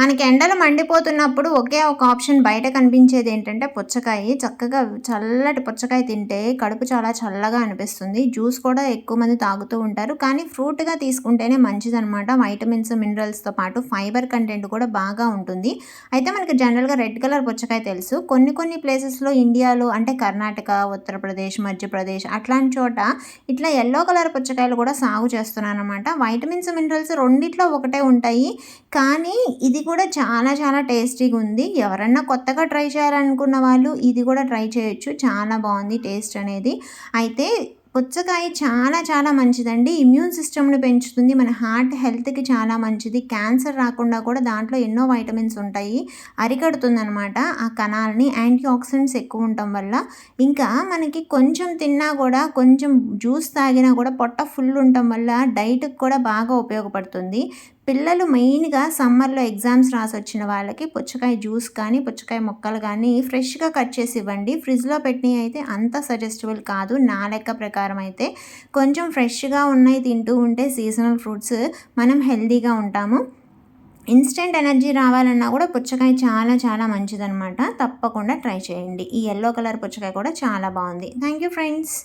మనకి ఎండలు మండిపోతున్నప్పుడు ఒకే ఒక ఆప్షన్ బయట కనిపించేది ఏంటంటే పుచ్చకాయ. చక్కగా చల్లటి పుచ్చకాయ తింటే కడుపు చాలా చల్లగా అనిపిస్తుంది. జ్యూస్ కూడా ఎక్కువ మంది తాగుతూ ఉంటారు. కానీ ఫ్రూట్‌గా తీసుకుంటేనే మంచిదనమాట. వైటమిన్స్, మినరల్స్‌తో పాటు ఫైబర్ కంటెంట్ కూడా బాగా ఉంటుంది. అయితే మనకి జనరల్‌గా రెడ్ కలర్ పుచ్చకాయ తెలుసు. కొన్ని కొన్ని ప్లేసెస్‌లో ఇండియాలో అంటే కర్ణాటక, ఉత్తరప్రదేశ్, మధ్యప్రదేశ్ అట్లాంటి చోట ఇట్లా యెల్లో కలర్ పుచ్చకాయలు కూడా సాగు చేస్తున్నారనమాట. వైటమిన్స్, మినరల్స్ రెండిట్లో ఒకటే ఉంటాయి. కానీ ఇది కూడా చాలా చాలా టేస్టీగుంది. ఎవరన్నా కొత్తగా ట్రై చేయాలనుకున్న వాళ్ళు ఇది కూడా ట్రై చేయొచ్చు. చాలా బావుంది టేస్ట్ అనేది. అయితే పుచ్చకాయ చాలా చాలా మంచిదండి. ఇమ్యూన్ సిస్టమ్‌ని పెంచుతుంది. మన హార్ట్ హెల్త్‌కి చాలా మంచిది. క్యాన్సర్ రాకుండా కూడా దాంట్లో ఎన్నో వైటమిన్స్ ఉంటాయి. అరికడుతుందనమాట ఆ కణాలని. యాంటీ ఆక్సిడెంట్స్ ఎక్కువుంటం వల్ల. ఇంకా మనకి కొంచెం తిన్నా కూడా కొంచెం జ్యూస్ తాగినా కూడా పొట్ట ఫుల్ ఉండటం వల్ల డైట్‌కి కూడా బాగా ఉపయోగపడుతుంది. పిల్లలు మెయిన్‌గా సమ్మర్‌లో ఎగ్జామ్స్ రాసొచ్చిన వాళ్ళకి పుచ్చకాయ జ్యూస్ కానీ, పుచ్చకాయ ముక్కలు గానీ ఫ్రెష్‌గా కట్ చేసి ఇవ్వండి. ఫ్రిడ్జ్‌లో పెట్టినయి అయితే అంత సజెస్టబుల్ కాదు. నా లెక్క ప్రకారం అయితే. కొంచెం ఫ్రెష్‌గా ఉన్నయి తింటూ ఉంటే సీజనల్ ఫ్రూట్స్ మనం హెల్తీగా ఉంటాము. ఇన్‌స్టంట్ ఎనర్జీ రావాలన్నా కూడా పుచ్చకాయ చాలా చాలా మంచిదనమాట. తప్పకుండా ట్రై చేయండి. ఈ యెల్లో కలర్ పుచ్చకాయ కూడా చాలా బావుంది. Thank you friends.